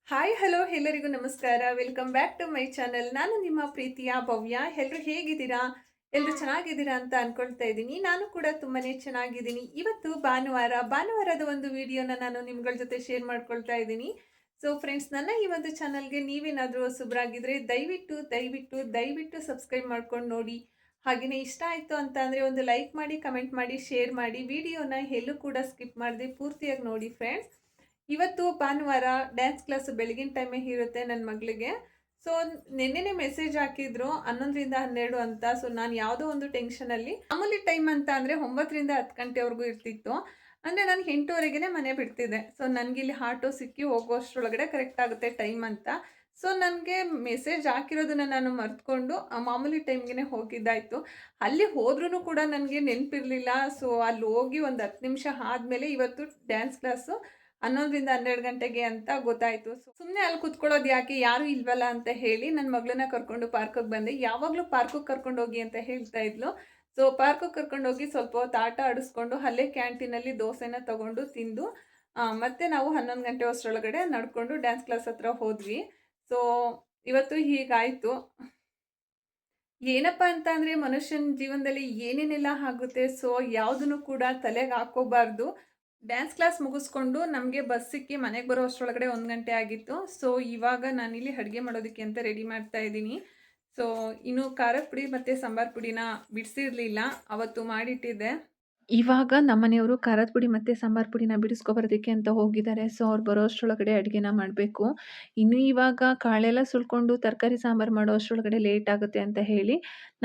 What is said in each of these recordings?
Hi hello ಎಲ್ಲರಿಗೂ ನಮಸ್ಕಾರ. Welcome back to my channel. ನಾನು ನಿಮ್ಮ ಪ್ರೀತಿಯ ಭವ್ಯ. ಎಲ್ಲರೂ ಹೇಗಿದ್ದೀರಾ? ಎಲ್ಲರೂ ಚೆನ್ನಾಗಿದ್ದೀರಾ ಅಂತ ಅನ್ಕೊಳ್ತಾ ಇದ್ದೀನಿ. ನಾನು ಕೂಡ ತುಂಬಾನೇ ಚೆನ್ನಾಗಿದ್ದೀನಿ. ಇವತ್ತು ಭಾನುವಾರದ ಒಂದು ವಿಡಿಯೋನ ನಾನು ನಿಮ್ಗಳ ಜೊತೆ ಶೇರ್ ಮಾಡ್ಕೊಳ್ತಾ ಇದ್ದೀನಿ. ಸೊ ಫ್ರೆಂಡ್ಸ್, ನನ್ನ ಈ ಒಂದು ಚಾನಲ್ಗೆ ನೀವೇನಾದರೂ ಹೊಸಬ್ರಾಗಿದ್ರೆ ದಯವಿಟ್ಟು ಸಬ್ಸ್ಕ್ರೈಬ್ ಮಾಡ್ಕೊಂಡು ನೋಡಿ. ಹಾಗೆಯೇ ಇಷ್ಟ ಆಯಿತು ಅಂತ ಅಂದರೆ ಒಂದು ಲೈಕ್ ಮಾಡಿ, ಕಮೆಂಟ್ ಮಾಡಿ, ಶೇರ್ ಮಾಡಿ. ವಿಡಿಯೋನ ಎಲ್ಲೂ ಕೂಡ ಸ್ಕಿಪ್ ಮಾಡದೆ ಪೂರ್ತಿಯಾಗಿ ನೋಡಿ ಫ್ರೆಂಡ್ಸ್. ಇವತ್ತು ಭಾನುವಾರ ಡ್ಯಾನ್ಸ್ ಕ್ಲಾಸ್ ಬೆಳಗಿನ ಟೈಮೇ ಇರುತ್ತೆ ನನ್ನ ಮಗಳಿಗೆ. ಸೊ ನಿನ್ನೆನೆ ಮೆಸೇಜ್ ಹಾಕಿದ್ರು 11ರಿಂದ 12 ಅಂತ. ಸೊ ನಾನು ಯಾವುದೋ ಒಂದು ಟೆನ್ಷನಲ್ಲಿ, ಮಾಮೂಲಿ ಟೈಮ್ ಅಂತ ಅಂದರೆ 9ರಿಂದ 10 ಗಂಟೆವರೆಗೂ ಇರ್ತಿತ್ತು. ಅಂದರೆ ನಾನು 8:30ಗೆ ಮನೆ ಬಿಡ್ತಿದ್ದೆ. ಸೊ ನನಗಿಲ್ಲಿ ಆಟೋ ಸಿಕ್ಕಿ ಹೋಗೋಷ್ಟರೊಳಗಡೆ ಕರೆಕ್ಟ್ ಆಗುತ್ತೆ ಟೈಮ್ ಅಂತ. ಸೊ ನನಗೆ ಮೆಸೇಜ್ ಹಾಕಿರೋದನ್ನ ನಾನು ಮರ್ತ್ಕೊಂಡು ಮಾಮೂಲಿ ಟೈಮ್ಗೆ ಹೋಗಿದ್ದಾಯಿತು. ಅಲ್ಲಿ ಹೋದ್ರೂ ಕೂಡ ನನಗೆ ನೆನಪಿರಲಿಲ್ಲ. ಸೊ ಅಲ್ಲಿ ಹೋಗಿ ಒಂದು 10 ನಿಮಿಷ ಆದಮೇಲೆ ಇವತ್ತು ಡ್ಯಾನ್ಸ್ ಕ್ಲಾಸು 11ರಿಂದ 12 ಗಂಟೆಗೆ ಅಂತ ಗೊತ್ತಾಯಿತು. ಸುಮ್ಮನೆ ಅಲ್ಲಿ ಕುತ್ಕೊಳ್ಳೋದು ಯಾಕೆ, ಯಾರೂ ಇಲ್ವಲ್ಲ ಅಂತ ಹೇಳಿ ನನ್ನ ಮಗಳನ್ನ ಕರ್ಕೊಂಡು ಪಾರ್ಕಿಗೆ ಬಂದೆ. ಯಾವಾಗಲೂ ಪಾರ್ಕಿಗೆ ಕರ್ಕೊಂಡೋಗಿ ಅಂತ ಹೇಳ್ತಾ ಇದ್ಲು. ಸೊ ಪಾರ್ಕಿಗೆ ಕರ್ಕೊಂಡೋಗಿ ಸ್ವಲ್ಪ ಹೊತ್ತು ಆಟ ಆಡಿಸ್ಕೊಂಡು ಅಲ್ಲೇ ಕ್ಯಾಂಟೀನಲ್ಲಿ ದೋಸೆನ ತೊಗೊಂಡು ತಿಂದು ಮತ್ತೆ ನಾವು 11 ಗಂಟೆ ಅಷ್ಟರೊಳಗಡೆ ನಡ್ಕೊಂಡು ಡ್ಯಾನ್ಸ್ ಕ್ಲಾಸ್ ಹತ್ರ ಹೋದ್ವಿ. ಸೊ ಇವತ್ತು ಹೀಗಾಯಿತು. ಏನಪ್ಪ ಅಂತ ಅಂದರೆ ಮನುಷ್ಯನ ಜೀವನದಲ್ಲಿ ಏನೇನೆಲ್ಲ ಆಗುತ್ತೆ. ಸೊ ಯಾವುದನ್ನು ಕೂಡ ತಲೆಗೆ ಹಾಕ್ಕೋಬಾರ್ದು. ಡ್ಯಾನ್ಸ್ ಕ್ಲಾಸ್ ಮುಗಿಸ್ಕೊಂಡು ನಮಗೆ ಬಸ್ ಸಿಕ್ಕಿ ಮನೆಗೆ ಬರೋ ಅಷ್ಟರೊಳಗಡೆ 1 ಗಂಟೆ ಆಗಿತ್ತು. ಸೊ ಇವಾಗ ನಾನಿಲ್ಲಿ ಅಡುಗೆ ಮಾಡೋದಕ್ಕೆ ಅಂತ ರೆಡಿ ಮಾಡ್ತಾ ಇದ್ದೀನಿ. ಸೊ ಇನ್ನು ಖಾರದ ಪುಡಿ ಮತ್ತು ಸಾಂಬಾರು ಪುಡಿನ ಬಿಡಿಸಿರಲಿಲ್ಲ, ಅವತ್ತು ಮಾಡಿಟ್ಟಿದ್ದೆ. ಇವಾಗ ನಮ್ಮನೆಯವರು ಖಾರದ ಪುಡಿ ಮತ್ತು ಸಾಂಬಾರು ಪುಡಿನ ಬಿಡಿಸ್ಕೊಬರೋದಕ್ಕೆ ಅಂತ ಹೋಗಿದ್ದಾರೆ. ಸೊ ಅವ್ರು ಬರೋ ಅಷ್ಟರೊಳಗಡೆ ಅಡುಗೆನ ಮಾಡಬೇಕು. ಇನ್ನು ಇವಾಗ ಕಾಳೆಲ್ಲ ಸುಲ್ಕೊಂಡು ತರಕಾರಿ ಸಾಂಬಾರು ಮಾಡೋ ಅಷ್ಟರೊಳಗಡೆ ಲೇಟ್ ಆಗುತ್ತೆ ಅಂತ ಹೇಳಿ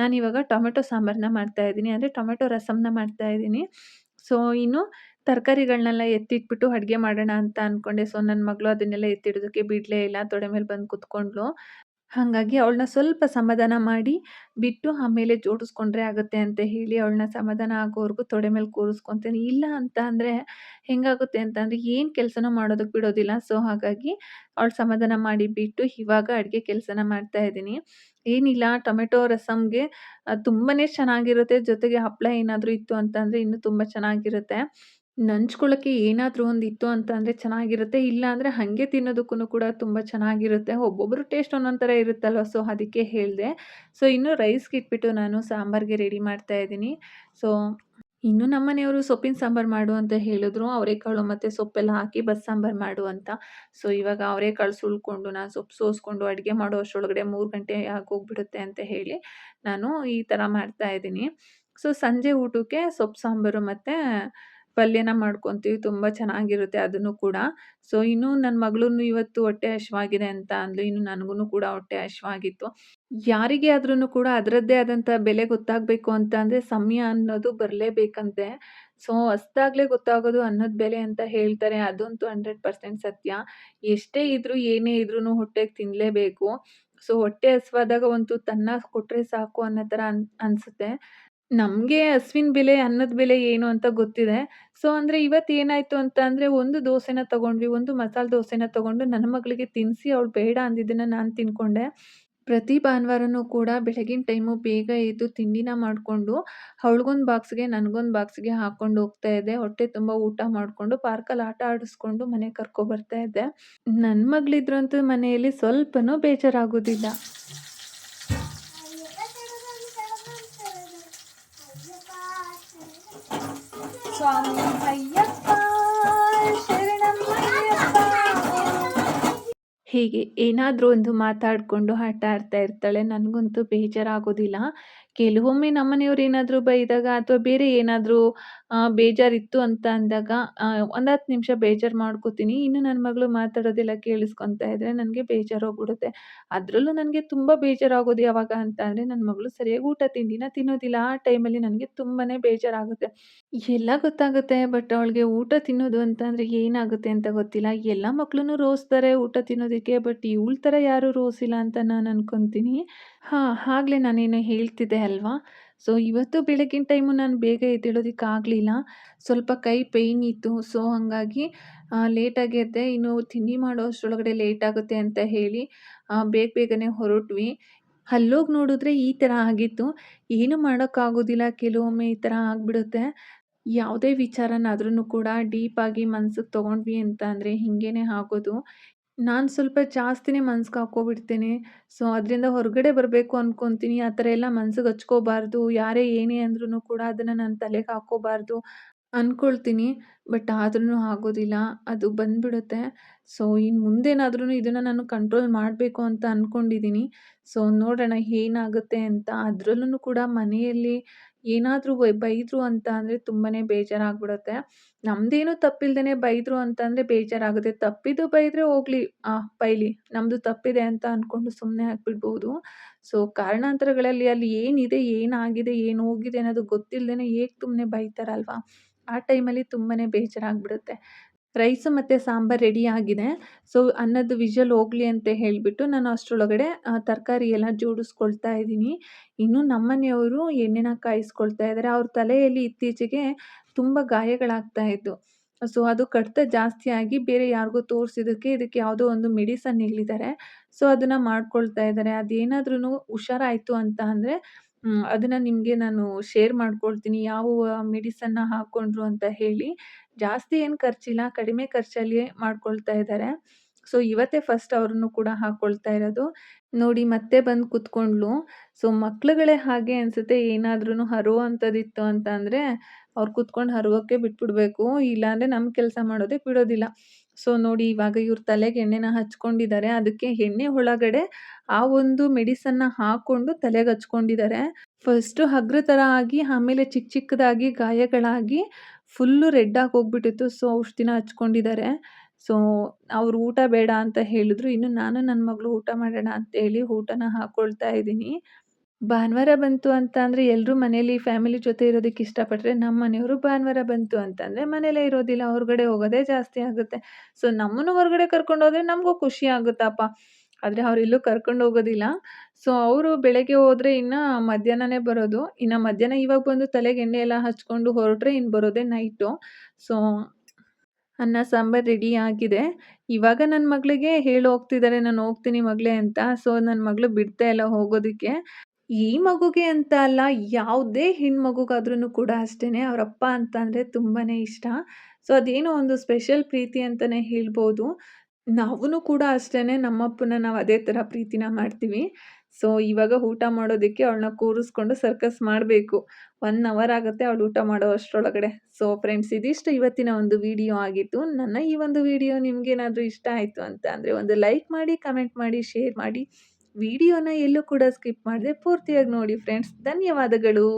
ನಾನಿವಾಗ ಟೊಮೆಟೊ ಸಾಂಬಾರನ್ನ ಮಾಡ್ತಾಯಿದ್ದೀನಿ, ಅಂದರೆ ಟೊಮೆಟೊ ರಸಮ್ನ ಮಾಡ್ತಾಯಿದ್ದೀನಿ. ಸೊ ಇನ್ನು ತರಕಾರಿಗಳನ್ನೆಲ್ಲ ಎತ್ತಿಟ್ಬಿಟ್ಟು ಅಡುಗೆ ಮಾಡೋಣ ಅಂತ ಅಂದ್ಕೊಂಡೆ. ಸೊ ನನ್ನ ಮಗಳು ಅದನ್ನೆಲ್ಲ ಎತ್ತಿಡೋದಕ್ಕೆ ಬಿಡಲೇ ಇಲ್ಲ, ತೊಡೆ ಮೇಲೆ ಬಂದು ಕುತ್ಕೊಂಡ್ಳು. ಹಾಗಾಗಿ ಅವಳನ್ನ ಸ್ವಲ್ಪ ಸಮಾಧಾನ ಮಾಡಿ ಬಿಟ್ಟು ಆಮೇಲೆ ಜೋಡಿಸ್ಕೊಂಡ್ರೆ ಆಗುತ್ತೆ ಅಂತ ಹೇಳಿ ಅವಳನ್ನ ಸಮಾಧಾನ ಆಗೋವರೆಗೂ ತೊಡೆ ಮೇಲೆ ಕೂರಿಸ್ಕೊತೀನಿ. ಇಲ್ಲ ಅಂತ ಅಂದರೆ ಹೆಂಗಾಗುತ್ತೆ ಅಂತ ಅಂದರೆ ಏನು ಕೆಲಸನೂ ಮಾಡೋದಕ್ಕೆ ಬಿಡೋದಿಲ್ಲ. ಸೊ ಹಾಗಾಗಿ ಅವಳು ಸಮಾಧಾನ ಮಾಡಿ ಬಿಟ್ಟು ಇವಾಗ ಅಡುಗೆ ಕೆಲಸನ ಮಾಡ್ತಾಯಿದ್ದೀನಿ. ಏನಿಲ್ಲ, ಟೊಮೆಟೊ ರಸಮ್ಗೆ ತುಂಬಾ ಚೆನ್ನಾಗಿರುತ್ತೆ. ಜೊತೆಗೆ ಹಪ್ಪಳ ಏನಾದರೂ ಇತ್ತು ಅಂತ ಅಂದರೆ ಇನ್ನೂ ತುಂಬ ಚೆನ್ನಾಗಿರುತ್ತೆ. ನಂಚ್ಕೊಳ್ಳೋಕ್ಕೆ ಏನಾದರೂ ಒಂದು ಇತ್ತು ಅಂತ ಅಂದರೆ ಚೆನ್ನಾಗಿರುತ್ತೆ. ಇಲ್ಲ ಅಂದರೆ ಹಾಗೆ ತಿನ್ನೋದಕ್ಕೂ ಕೂಡ ತುಂಬ ಚೆನ್ನಾಗಿರುತ್ತೆ. ಒಬ್ಬೊಬ್ಬರು ಟೇಸ್ಟ್ ಒಂದೊಂದು ಥರ ಇರುತ್ತಲ್ವ, ಸೊ ಅದಕ್ಕೆ ಹೇಳಿದೆ. ಸೊ ಇನ್ನು ರೈಸ್ಗೆ ಇಟ್ಬಿಟ್ಟು ನಾನು ಸಾಂಬಾರಿಗೆ ರೆಡಿ ಮಾಡ್ತಾ ಇದ್ದೀನಿ. ಸೊ ಇನ್ನು ನಮ್ಮನೆಯವರು ಸೊಪ್ಪಿನ ಸಾಂಬಾರು ಮಾಡು ಅಂತ ಹೇಳಿದ್ರು. ಅವರೆಕಾಳು ಮತ್ತು ಸೊಪ್ಪೆಲ್ಲ ಹಾಕಿ ಬಸ್ಸಾಂಬಾರು ಮಾಡು ಅಂತ. ಸೊ ಇವಾಗ ಅವರೆಕಾಳು ಸುಲ್ಕೊಂಡು ನಾನು ಸೊಪ್ಪು ಸೋಸ್ಕೊಂಡು ಅಡುಗೆ ಮಾಡೋ ಅಷ್ಟರೊಳಗಡೆ 3 ಗಂಟೆ ಆಗೋಗ್ಬಿಡುತ್ತೆ ಅಂತ ಹೇಳಿ ನಾನು ಈ ಥರ ಮಾಡ್ತಾ ಇದ್ದೀನಿ. ಸೊ ಸಂಜೆ ಊಟಕ್ಕೆ ಸೊಪ್ಪು ಸಾಂಬಾರು ಮತ್ತು ಪಲ್ಯನ ಮಾಡ್ಕೊತೀವಿ. ತುಂಬ ಚೆನ್ನಾಗಿರುತ್ತೆ ಅದನ್ನು ಕೂಡ. ಸೊ ಇನ್ನು ನನ್ನ ಮಗಳೂ ಇವತ್ತು ಹೊಟ್ಟೆ ಹಸಿವಾಗಿದೆ ಅಂತ ಅಂದ್ಲು. ಇನ್ನು ನನಗೂ ಕೂಡ ಹೊಟ್ಟೆ ಹಸಿವಾಗಿತ್ತು. ಯಾರಿಗೇ ಆದ್ರೂ ಕೂಡ ಅದರದ್ದೇ ಆದಂಥ ಬೆಲೆ ಗೊತ್ತಾಗಬೇಕು ಅಂತ ಅಂದರೆ ಸಮಯ ಅನ್ನೋದು ಬರಲೇಬೇಕಂತೆ. ಸೊ ಹಸ್ದಾಗಲೇ ಗೊತ್ತಾಗೋದು ಅನ್ನದ ಬೆಲೆ ಅಂತ ಹೇಳ್ತಾರೆ. ಅದಂತೂ 100% ಸತ್ಯ. ಎಷ್ಟೇ ಇದ್ರೂ ಏನೇ ಇದ್ರೂ ಹೊಟ್ಟೆಗೆ ತಿನ್ನಲೇಬೇಕು. ಸೊ ಹೊಟ್ಟೆ ಹಸಿವಾದಾಗ ಒಂದು ತನ್ನ ಕೊಟ್ಟರೆ ಸಾಕು ಅನ್ನೋ ಥರ ಅನಿಸುತ್ತೆ. ನಮಗೆ ಹಸುವಿನ ಬೆಲೆ, ಅನ್ನದ ಬೆಲೆ ಏನು ಅಂತ ಗೊತ್ತಿದೆ. ಸೊ ಅಂದರೆ ಇವತ್ತು ಏನಾಯಿತು ಅಂತ ಅಂದರೆ ಒಂದು ದೋಸೆನ ತೊಗೊಂಡ್ವಿ, ಒಂದು ಮಸಾಲೆ ದೋಸೆನ ತೊಗೊಂಡು ನನ್ನ ಮಗಳಿಗೆ ತಿನ್ನಿಸಿ ಅವಳು ಬೇಡ ಅಂದಿದ್ದನ್ನು ನಾನು ತಿಂದ್ಕೊಂಡೆ. ಪ್ರತಿ ಭಾನುವಾರನೂ ಕೂಡ ಬೆಳಗಿನ ಟೈಮು ಬೇಗ ಎದ್ದು ತಿಂಡಿನ ಮಾಡಿಕೊಂಡು ಅವಳಿಗೊಂದು ಬಾಕ್ಸ್ಗೆ ನನಗೊಂದು ಬಾಕ್ಸ್ಗೆ ಹಾಕ್ಕೊಂಡು ಹೋಗ್ತಾ ಇದ್ದೆ. ಹೊಟ್ಟೆ ತುಂಬ ಊಟ ಮಾಡಿಕೊಂಡು ಪಾರ್ಕಲ್ಲಿ ಆಟ ಆಡಿಸ್ಕೊಂಡು ಮನೆಗೆ ಕರ್ಕೊಬರ್ತಾ ಇದ್ದೆ. ನನ್ನ ಮಗಳಿದ್ರಂತೂ ಮನೆಯಲ್ಲಿ ಸ್ವಲ್ಪನೂ ಬೇಜಾರಾಗೋದಿಲ್ಲ. ಸ್ವಾಮಿ ಅಯ್ಯಪ್ಪ ಶರಣಮಯ್ಯಪ್ಪ. ಹೀಗೆ ಏನಾದರೂ ಒಂದು ಮಾತಾಡಿಕೊಂಡು ಆಟ ಆಡ್ತಾ ಇರ್ತಾಳೆ. ನನಗಂತೂ ಬೇಜಾರಾಗೋದಿಲ್ಲ. ಕೆಲವೊಮ್ಮೆ ನಮ್ಮನೆಯವ್ರು ಏನಾದರೂ ಬೈದಾಗ ಅಥವಾ ಬೇರೆ ಏನಾದರೂ ಬೇಜಾರಿತ್ತು ಅಂತ ಅಂದಾಗ ಒಂದು 10 ನಿಮಿಷ ಬೇಜಾರು ಮಾಡ್ಕೋತೀನಿ. ಇನ್ನು ನನ್ನ ಮಗಳು ಮಾತಾಡೋದೆಲ್ಲ ಕೇಳಿಸ್ಕೊತಾ ಇದ್ದರೆ ನನಗೆ ಬೇಜಾರೋಗ್ಬಿಡುತ್ತೆ. ಅದರಲ್ಲೂ ನನಗೆ ತುಂಬ ಬೇಜಾರಾಗೋದು ಯಾವಾಗ ಅಂತ ಅಂದರೆ ನನ್ನ ಮಗಳು ಸರಿಯಾಗಿ ಊಟ ತಿಂಡಿನ ತಿನ್ನೋದಿಲ್ಲ. ಆ ಟೈಮಲ್ಲಿ ನನಗೆ ತುಂಬಾ ಬೇಜಾರಾಗುತ್ತೆ. ಎಲ್ಲ ಗೊತ್ತಾಗುತ್ತೆ, ಬಟ್ ಅವಳಿಗೆ ಊಟ ತಿನ್ನೋದು ಅಂತ ಅಂದರೆ ಏನಾಗುತ್ತೆ ಅಂತ ಗೊತ್ತಿಲ್ಲ. ಎಲ್ಲ ಮಕ್ಳೂ ರೋಸ್ತಾರೆ ಊಟ ತಿನ್ನೋದಕ್ಕೆ, ಬಟ್ ಇವಳ ಥರ ಯಾರೂ ರೋಸಿಲ್ಲ ಅಂತ ನಾನು ಅನ್ಕೊತೀನಿ. ಆಗಲೇ ನಾನೇನೋ ಹೇಳ್ತಿದ್ದೆ ಅಲ್ವಾ. ಸೊ ಇವತ್ತು ಬೆಳಗಿನ ಟೈಮು ನಾನು ಬೇಗ ಎದ್ದೇಳೋದಕ್ಕಾಗಲಿಲ್ಲ. ಸ್ವಲ್ಪ ಕೈ ಪೇಯ್ನ್ ಇತ್ತು. ಸೊ ಹಾಗಾಗಿ ಲೇಟಾಗಿ ಎದ್ದೆ. ಇನ್ನು ತಿಂಡಿ ಮಾಡೋ ಅಷ್ಟರೊಳಗಡೆ ಲೇಟ್ ಆಗುತ್ತೆ ಅಂತ ಹೇಳಿ ಬೇಗನೆ ಹೊರಟ್ವಿ. ಅಲ್ಲೋಗಿ ನೋಡಿದ್ರೆ ಈ ಥರ ಆಗಿತ್ತು. ಏನು ಮಾಡೋಕ್ಕಾಗೋದಿಲ್ಲ, ಕೆಲವೊಮ್ಮೆ ಈ ಥರ ಆಗಿಬಿಡುತ್ತೆ. ಯಾವುದೇ ವಿಚಾರನಾದ್ರೂ ಕೂಡ ಡೀಪಾಗಿ ಮನ್ಸಿಗೆ ತೊಗೊಂಡ್ವಿ ಅಂತ ಅಂದರೆ ಹೀಗೇನೆ ಆಗೋದು. ನಾನು ಸ್ವಲ್ಪ ಜಾಸ್ತಿನೇ ಮನ್ಸಿಗೆ ಹಾಕ್ಕೋಬಿಡ್ತೀನಿ. ಸೊ, ಅದರಿಂದ ಹೊರಗಡೆ ಬರಬೇಕು ಅನ್ಕೊಂತೀನಿ. ಆ ಥರ ಎಲ್ಲ ಮನ್ಸಿಗೆ ಹಚ್ಕೋಬಾರ್ದು. ಯಾರೇ ಏನೇ ಅಂದ್ರೂ ಕೂಡ ಅದನ್ನ ನನ್ನ ತಲೆಗೆ ಹಾಕ್ಕೋಬಾರ್ದು ಅನ್ಕೊಳ್ತೀನಿ. ಬಟ್ ಆದ್ರೂ ಆಗೋದಿಲ್ಲ. ಅದು ಬಂದ್ಬಿಡುತ್ತೆ. ಸೊ, ಇನ್ನು ಮುಂದೇನಾದ್ರೂ ಇದನ್ನ ನಾನು ಕಂಟ್ರೋಲ್ ಮಾಡಬೇಕು ಅಂತ ಅನ್ಕೊಂಡಿದ್ದೀನಿ. ಸೊ, ನೋಡೋಣ ಏನಾಗುತ್ತೆ ಅಂತ. ಅದ್ರಲ್ಲೂ ಕೂಡ ಮನೆಯಲ್ಲಿ ಏನಾದರೂ ಬೈದ್ರು ಅಂತ ಅಂದರೆ ತುಂಬಾನೇ ಬೇಜಾರಾಗ್ಬಿಡುತ್ತೆ. ನಮ್ದೇನು ತಪ್ಪಿಲ್ದೇನೆ ಬೈದ್ರು ಅಂತಂದ್ರೆ ಬೇಜಾರಾಗುತ್ತೆ. ತಪ್ಪಿದ್ದು ಬೈದ್ರೆ ಹೋಗ್ಲಿ ಬೈಲಿ. ನಮ್ದು ತಪ್ಪಿದೆ ಅಂತ ಅನ್ಕೊಂಡು ಸುಮ್ಮನೆ ಆಗ್ಬಿಡ್ಬೋದು. ಸೊ, ಕಾರಣಾಂತರಗಳಲ್ಲಿ ಅಲ್ಲಿ ಏನಿದೆ, ಏನಾಗಿದೆ, ಏನು ಹೋಗಿದೆ ಅನ್ನೋದು ಗೊತ್ತಿಲ್ದೇನೆ ಏಕ್ ಸುಮ್ನೆ ಬೈತಾರಲ್ವಾ? ಆ ಟೈಮಲ್ಲಿ ತುಂಬಾನೇ ಬೇಜಾರಾಗ್ಬಿಡುತ್ತೆ. ರೈಸು ಮತ್ತು ಸಾಂಬಾರು ರೆಡಿ ಆಗಿದೆ. ಸೊ, ಅನ್ನದ ವಿಷಲ್ ಹೋಗ್ಲಿ ಅಂತ ಹೇಳಿಬಿಟ್ಟು ನಾನು ಅಷ್ಟರೊಳಗಡೆ ತರಕಾರಿ ಎಲ್ಲ ಜೋಡಿಸ್ಕೊಳ್ತಾ ಇದ್ದೀನಿ. ಇನ್ನು ನಮ್ಮನೆಯವರು ಎಣ್ಣೆನ ಕಾಯಿಸ್ಕೊಳ್ತಾ ಇದ್ದಾರೆ. ಅವ್ರ ತಲೆಯಲ್ಲಿ ಇತ್ತೀಚೆಗೆ ತುಂಬ ಗಾಯಗಳಾಗ್ತಾ ಇತ್ತು. ಸೊ, ಅದು ಕಡಿತ ಜಾಸ್ತಿ ಆಗಿ ಬೇರೆ ಯಾರಿಗೋ ತೋರಿಸಿದ್ದಕ್ಕೆ ಇದಕ್ಕೆ ಯಾವುದೋ ಒಂದು ಮೆಡಿಸನ್ ಹೇಳಿದ್ದಾರೆ. ಸೊ, ಅದನ್ನ ಮಾಡ್ಕೊಳ್ತಾ ಇದ್ದಾರೆ. ಅದೇನಾದ್ರೂ ಹುಷಾರಾಯಿತು ಅಂತ ಅಂದರೆ ಅದನ್ನ ನಿಮಗೆ ನಾನು ಶೇರ್ ಮಾಡ್ಕೊಳ್ತೀನಿ. ಯಾವ ಮೆಡಿಸನ್ನ ಹಾಕ್ಕೊಂಡ್ರು ಅಂತ ಹೇಳಿ. ಜಾಸ್ತಿ ಏನು ಖರ್ಚಿಲ್ಲ, ಕಡಿಮೆ ಖರ್ಚಲ್ಲಿಯೇ ಮಾಡ್ಕೊಳ್ತಾ ಇದ್ದಾರೆ. ಸೊ, ಇವತ್ತೇ ಫಸ್ಟ್ ಅವ್ರನ್ನು ಕೂಡ ಹಾಕ್ಕೊಳ್ತಾ ಇರೋದು. ನೋಡಿ ಮತ್ತೆ ಬಂದು ಕುತ್ಕೊಂಡ್ಳು. ಸೊ, ಮಕ್ಳುಗಳೇ ಹಾಗೆ ಅನ್ಸುತ್ತೆ. ಏನಾದ್ರೂ ಹರುವಂಥದ್ದಿತ್ತು ಅಂತ ಅಂದರೆ ಅವ್ರು ಕುತ್ಕೊಂಡು ಹರುವಕ್ಕೆ ಬಿಟ್ಬಿಡ್ಬೇಕು. ಇಲ್ಲಾಂದರೆ ನಮ್ಮ ಕೆಲಸ ಮಾಡೋದಕ್ಕೆ ಬಿಡೋದಿಲ್ಲ. ಸೊ, ನೋಡಿ ಇವಾಗ ಇವ್ರ ತಲೆಗೆ ಎಣ್ಣೆನ ಹಚ್ಕೊಂಡಿದ್ದಾರೆ. ಅದಕ್ಕೆ ಎಣ್ಣೆ ಒಳಗಡೆ ಆ ಒಂದು ಮೆಡಿಸನ್ನ ಹಾಕ್ಕೊಂಡು ತಲೆಗೆ ಹಚ್ಕೊಂಡಿದ್ದಾರೆ. ಫಸ್ಟು ಹಗ್ರ ಥರ ಆಗಿ ಆಮೇಲೆ ಚಿಕ್ಕ ಚಿಕ್ಕದಾಗಿ ಗಾಯಗಳಾಗಿ ಫುಲ್ಲು ರೆಡ್ ಆಗಿ ಹೋಗ್ಬಿಟ್ಟಿತ್ತು. ಸೊ, ಔಷಧಿನ ಹಚ್ಕೊಂಡಿದ್ದಾರೆ. ಸೊ, ಅವ್ರು ಊಟ ಬೇಡ ಅಂತ ಹೇಳಿದ್ರು. ಇನ್ನು ನಾನು ನನ್ನ ಮಗಳು ಊಟ ಮಾಡೋಣ ಅಂತೇಳಿ ಊಟನ ಹಾಕ್ಕೊಳ್ತಾ ಇದ್ದೀನಿ. ಭಾನುವಾರ ಬಂತು ಅಂತ ಅಂದರೆ ಎಲ್ಲರೂ ಮನೇಲಿ ಫ್ಯಾಮಿಲಿ ಜೊತೆ ಇರೋದಕ್ಕೆ ಇಷ್ಟಪಟ್ಟರೆ, ನಮ್ಮ ಮನೆಯವರು ಭಾನುವಾರ ಬಂತು ಅಂತಂದರೆ ಮನೇಲೇ ಇರೋದಿಲ್ಲ, ಹೊರಗಡೆ ಹೋಗೋದೇ ಜಾಸ್ತಿ ಆಗುತ್ತೆ. ಸೊ, ನಮ್ಮನ್ನು ಹೊರಗಡೆ ಕರ್ಕೊಂಡೋದ್ರೆ ನಮಗೂ ಖುಷಿ ಆಗುತ್ತಪ್ಪ. ಆದರೆ ಅವರೆಲ್ಲೂ ಕರ್ಕೊಂಡು ಹೋಗೋದಿಲ್ಲ. ಸೊ, ಅವರು ಬೆಳಗ್ಗೆ ಹೋದ್ರೆ ಇನ್ನು ಮಧ್ಯಾಹ್ನನೇ ಬರೋದು. ಇನ್ನು ಮಧ್ಯಾಹ್ನ ಇವಾಗ ಬಂದು ತಲೆಗೆ ಎಣ್ಣೆ ಎಲ್ಲ ಹಚ್ಕೊಂಡು ಹೊರಟ್ರೆ ಇನ್ನು ಬರೋದೇ ನೈಟು. ಸೊ, ಅನ್ನ ಸಾಂಬಾರು ರೆಡಿ ಆಗಿದೆ. ಇವಾಗ ನನ್ನ ಮಗಳಿಗೆ ಹೇಳಿ ಹೋಗ್ತಿದ್ದಾರೆ, ನಾನು ಹೋಗ್ತೀನಿ ಮಗಳೇ ಅಂತ. ಸೊ, ನನ್ನ ಮಗಳು ಬಿಡ್ತಾ ಇಲ್ಲ ಹೋಗೋದಕ್ಕೆ. ಈ ಮಗುಗೆ ಅಂತ ಅಲ್ಲ, ಯಾವುದೇ ಹೆಣ್ಮಗುಗಾದ್ರೂ ಕೂಡ ಅಷ್ಟೇನೆ ಅವರಪ್ಪ ಅಂತ ಅಂದರೆ ತುಂಬಾನೇ ಇಷ್ಟ. ಸೊ, ಅದೇನೋ ಒಂದು ಸ್ಪೆಷಲ್ ಪ್ರೀತಿ ಅಂತಲೇ ಹೇಳ್ಬೋದು. ನಾವೂ ಕೂಡ ಅಷ್ಟೇನೆ ನಮ್ಮಪ್ಪನ ನಾವು ಅದೇ ಥರ ಪ್ರೀತಿನ ಮಾಡ್ತೀವಿ. ಸೊ, ಇವಾಗ ಊಟ ಮಾಡೋದಕ್ಕೆ ಅವಳನ್ನ ಕೂರಿಸ್ಕೊಂಡು ಸರ್ಕಸ್ ಮಾಡಬೇಕು. 1 ಅವರ್ ಆಗುತ್ತೆ ಅವಳು ಊಟ ಮಾಡೋ ಅಷ್ಟರೊಳಗಡೆ. ಸೊ, ಫ್ರೆಂಡ್ಸ್ ಇದಿಷ್ಟು ಇವತ್ತಿನ ಒಂದು ವಿಡಿಯೋ ಆಗಿತ್ತು. ನನ್ನ ಈ ಒಂದು ವಿಡಿಯೋ ನಿಮಗೇನಾದರೂ ಇಷ್ಟ ಆಯಿತು ಅಂತ ಅಂದರೆ ಒಂದು ಲೈಕ್ ಮಾಡಿ, ಕಮೆಂಟ್ ಮಾಡಿ, ಶೇರ್ ಮಾಡಿ. ವಿಡಿಯೋನ ಎಲ್ಲೂ ಕೂಡ ಸ್ಕಿಪ್ ಮಾಡದೆ ಪೂರ್ತಿಯಾಗಿ ನೋಡಿ ಫ್ರೆಂಡ್ಸ್. ಧನ್ಯವಾದಗಳು.